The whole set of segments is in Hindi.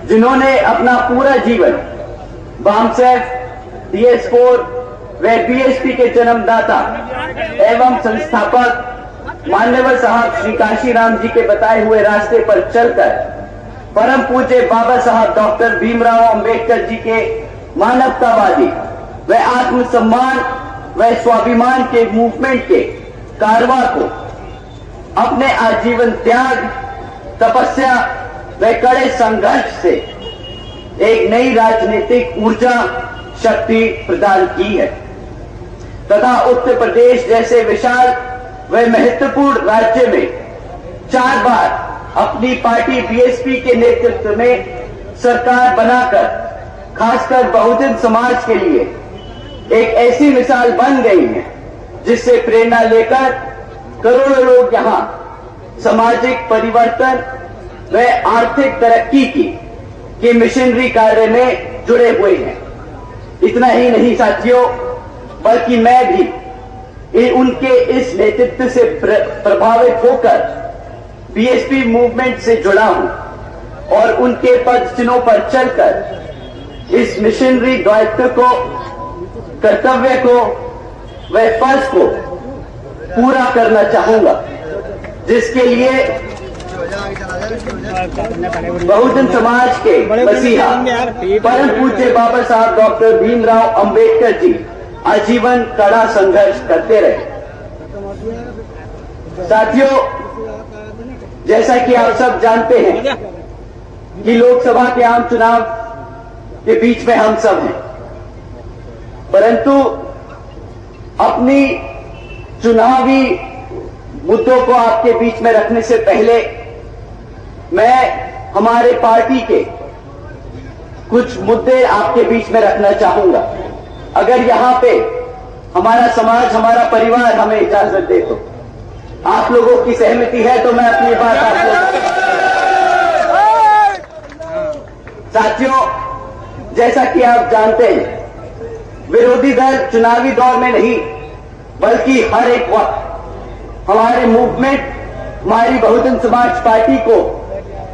जिन्होंने अपना पूरा जीवन बामसेफ, DS4 व BSP के जन्मदाता एवं संस्थापक मान्यवर साहब श्री काशीराम जी के बताए हुए रास्ते पर चलकर परम पूज्य बाबा साहब डॉक्टर भीमराव अंबेडकर जी के मानवतावादी व आत्मसम्मान व स्वाभिमान के मूवमेंट के कारवां को अपने आजीवन त्याग, तपस्या व कड़े संघर्ष से एक नई राजनीतिक ऊर्जा शक्ति प्रदान की है तथा उत्तर प्रदेश जैसे विशाल व महत्वपूर्ण राज्य में 4 बार अपनी पार्टी BSP के नेतृत्व में सरकार बनाकर खासकर बहुजन समाज के लिए एक ऐसी मिसाल बन गई है जिससे प्रेरणा लेकर करोड़ों लोग यहां सामाजिक परिवर्तन व आर्थिक तरक्की के मिशनरी कार्य में जुड़े हुए हैं। इतना ही नहीं साथियों, बल्कि मैं भी उनके इस नेतृत्व से प्रभावित होकर BSP मूवमेंट से जुड़ा हूं और उनके पद चिन्हों पर चलकर इस मिशनरी दायित्व को, कर्तव्य को व फर्ज को पूरा करना चाहूंगा, जिसके लिए बहुजन समाज के मसीहा परम पूज्य बाबा साहब डॉक्टर भीमराव अंबेडकर जी आजीवन कड़ा संघर्ष करते रहे। साथियों, जैसा कि आप सब जानते हैं कि लोकसभा के आम चुनाव के बीच में हम सब हैं, परंतु अपनी चुनावी मुद्दों को आपके बीच में रखने से पहले मैं हमारे पार्टी के कुछ मुद्दे आपके बीच में रखना चाहूंगा। अगर यहां पे हमारा समाज, हमारा परिवार हमें इजाजत दे तो, आप लोगों की सहमति है तो मैं अपनी बात आप लोगों साथियों, जैसा कि आप जानते हैं, विरोधी दल चुनावी दौर में नहीं बल्कि हर एक वक्त हमारे मूवमेंट, हमारी बहुजन समाज पार्टी को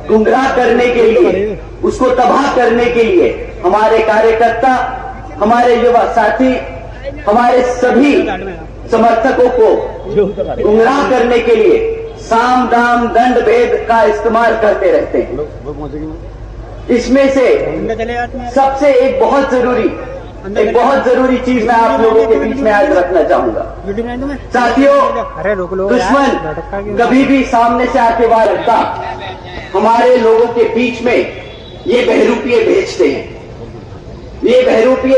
गुमराह करने के लिए, उसको तबाह करने के लिए हमारे कार्यकर्ता, हमारे युवा साथी, हमारे सभी समर्थकों को गुमराह करने के लिए साम दाम दंड भेद का इस्तेमाल करते रहते हैं। इसमें से सबसे एक बहुत जरूरी चीज मैं आप लोगों के बीच में आज रखना चाहूंगा। साथियों, दुश्मन कभी भी सामने से आके वार रखता, हमारे लोगों के बीच में ये बहरूपिये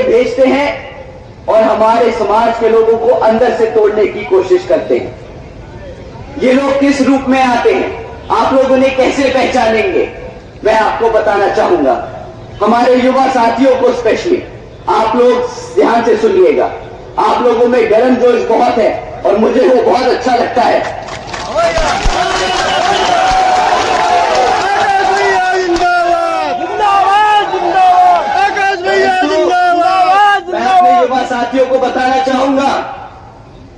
भेजते हैं और हमारे समाज के लोगों को अंदर से तोड़ने की कोशिश करते हैं। ये लोग किस रूप में आते हैं, आप लोगों ने कैसे पहचानेंगे, मैं आपको बताना चाहूंगा। हमारे युवा साथियों को स्पेशली आप लोग ध्यान से सुनिएगा। आप लोगों में गर्म जोश बहुत है और मुझे वो बहुत अच्छा लगता है। मैं अपने युवा साथियों को बताना चाहूंगा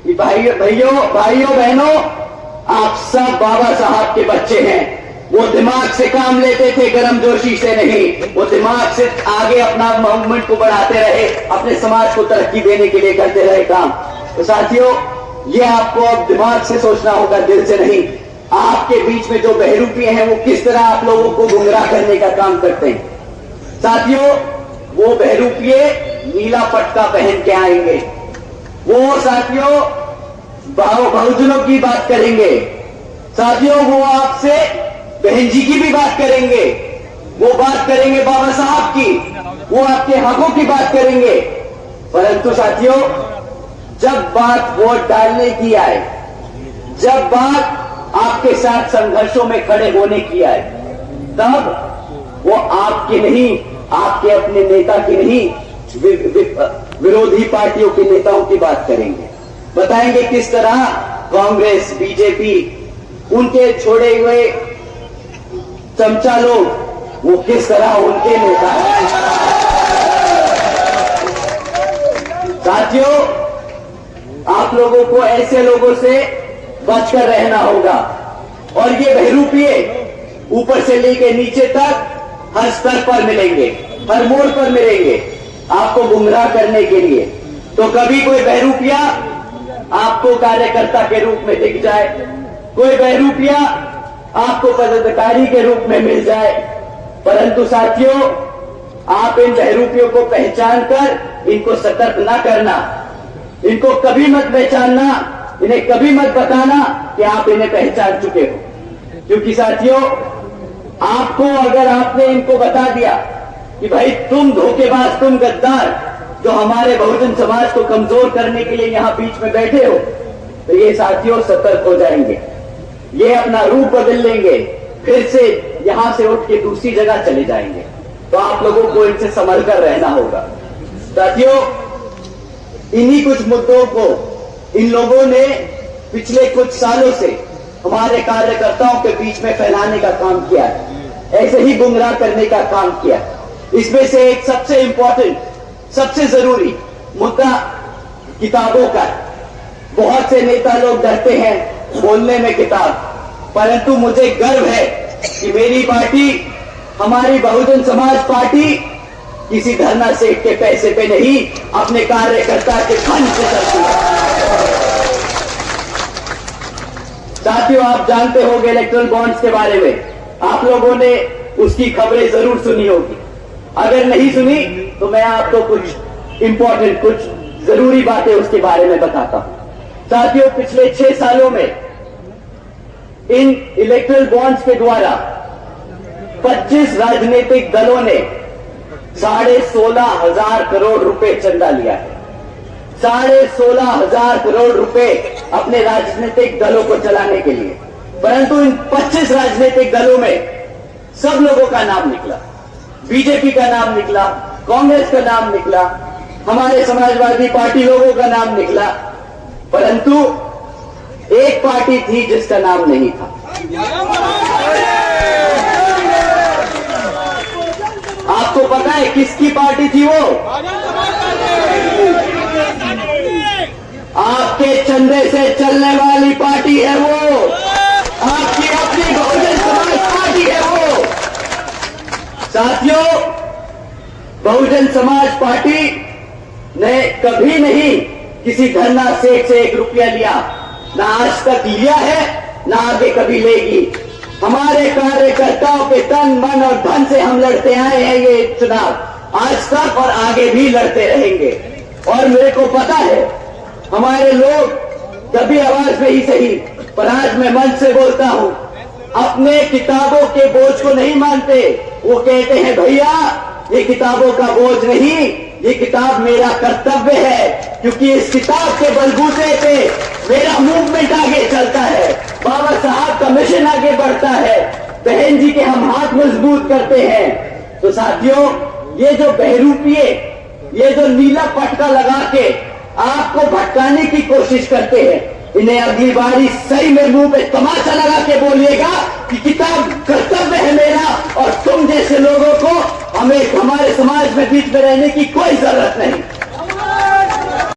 कि भाइयों बहनों, आप सब बाबा साहब के बच्चे हैं। वो दिमाग से काम लेते थे, गर्मजोशी से नहीं। वो दिमाग से आगे अपना मूवमेंट को बढ़ाते रहे, अपने समाज को तरक्की देने के लिए करते रहे काम। तो साथियों, ये आपको अब दिमाग से सोचना होगा, दिल से नहीं। आपके बीच में जो बहरूपिये हैं वो किस तरह आप लोगों को गुमराह करने का काम करते हैं। साथियों, वो बहरूपिये नीला पटका पहन के आएंगे। वो साथियों बहुजनों की बात करेंगे। साथियों, वो आपसे बहन जी की भी बात करेंगे, वो बात करेंगे बाबा साहब की, वो आपके हकों की बात करेंगे। परंतु साथियों, जब बात वोट डालने की आए, जब बात आपके साथ संघर्षों में खड़े होने की आए, तब वो आपके नहीं, आपके अपने नेता की नहीं, विरोधी पार्टियों के नेताओं की बात करेंगे। बताएंगे किस तरह कांग्रेस, बीजेपी, उनके छोड़े हुए चमचा लोग, वो किस तरह उनके नेता हैं। साथियों, आप लोगों को ऐसे लोगों से बचकर रहना होगा। और ये बहरूपिये ऊपर से लेकर नीचे तक हर स्तर पर मिलेंगे, हर मोड़ पर मिलेंगे आपको गुमराह करने के लिए। तो कभी कोई बहरूपिया आपको कार्यकर्ता के रूप में दिख जाए, कोई बहरूपिया आपको पदाधिकारी के रूप में मिल जाए, परंतु साथियों आप इन बहरूपियों को पहचान कर इनको सतर्क ना करना, इनको कभी मत पहचानना, इन्हें कभी मत बताना कि आप इन्हें पहचान चुके हो। क्योंकि साथियों आपको अगर आपने इनको बता दिया कि भाई तुम धोखेबाज, तुम गद्दार जो हमारे बहुजन समाज को कमजोर करने के लिए यहां बीच में बैठे हो, तो ये साथियों सतर्क हो जाएंगे, ये अपना रूप बदल लेंगे, फिर से यहां से उठ के दूसरी जगह चले जाएंगे। तो आप लोगों को इनसे संभल कर रहना होगा। साथियों इन्हीं कुछ मुद्दों को इन लोगों ने पिछले कुछ सालों से हमारे कार्यकर्ताओं के बीच में फैलाने का काम किया है, ऐसे ही गुमराह करने का काम किया। इसमें से एक सबसे इंपॉर्टेंट, सबसे जरूरी मुद्दा किताबों का। बहुत से नेता लोग डरते हैं बोलने में किताब, परंतु मुझे गर्व है कि मेरी पार्टी, हमारी बहुजन समाज पार्टी किसी धरना सेठ के पैसे पे नहीं, अपने कार्यकर्ता के धन से चलती है। साथियों आप जानते होंगे इलेक्ट्रल बॉन्ड्स के बारे में, आप लोगों ने उसकी खबरें जरूर सुनी होगी। अगर नहीं सुनी तो मैं आपको कुछ इंपॉर्टेंट, कुछ जरूरी बातें उसके बारे में बताता हूं। साथियों पिछले 6 सालों में इन इलेक्ट्रल बॉन्ड्स के द्वारा 25 राजनीतिक दलों ने 16,500 करोड़ रुपए चंदा लिया है। 16,500 करोड़ रुपए अपने राजनीतिक दलों को चलाने के लिए। परंतु इन 25 राजनीतिक दलों में सब लोगों का नाम निकला, बीजेपी का नाम निकला, कांग्रेस का नाम निकला, हमारे समाजवादी पार्टी लोगों का नाम निकला, परंतु एक पार्टी थी जिसका नाम नहीं था। आपको पता है किसकी पार्टी थी वो? आपके चंदे से चलने वाली पार्टी है वो, आपकी अपनी बहुजन समाज पार्टी है वो। साथियों बहुजन समाज पार्टी ने कभी नहीं किसी धरना सेठ से 1 रुपया लिया, ना आज तक लिया है, ना आगे कभी लेगी। हमारे कार्यकर्ताओं के तन मन और धन से हम लड़ते आए हैं ये चुनाव, आज तक और आगे भी लड़ते रहेंगे। और मेरे को पता है हमारे लोग कभी आवाज में ही सही, पर आज मैं मन से बोलता हूं, अपने किताबों के बोझ को नहीं मानते। वो कहते हैं भैया ये किताबों का बोझ नहीं, ये किताब मेरा कर्तव्य है, क्योंकि इस किताब के बलबूते पे मेरा मूवमेंट आगे चलता है, बाबा साहब का मिशन आगे बढ़ता है, बहन जी के हम हाथ मजबूत करते हैं। तो साथियों ये जो बहरूपिये, ये जो नीला पटका लगा के आपको भटकाने की कोशिश करते हैं, इन्हें अगली बारी सही में मुंह पे तमाचा लगा के बोलिएगा कि किताब कर्तव्य है मेरा, और तुम जैसे लोगों को हमें हमारे समाज में बीच में रहने की कोई जरूरत नहीं।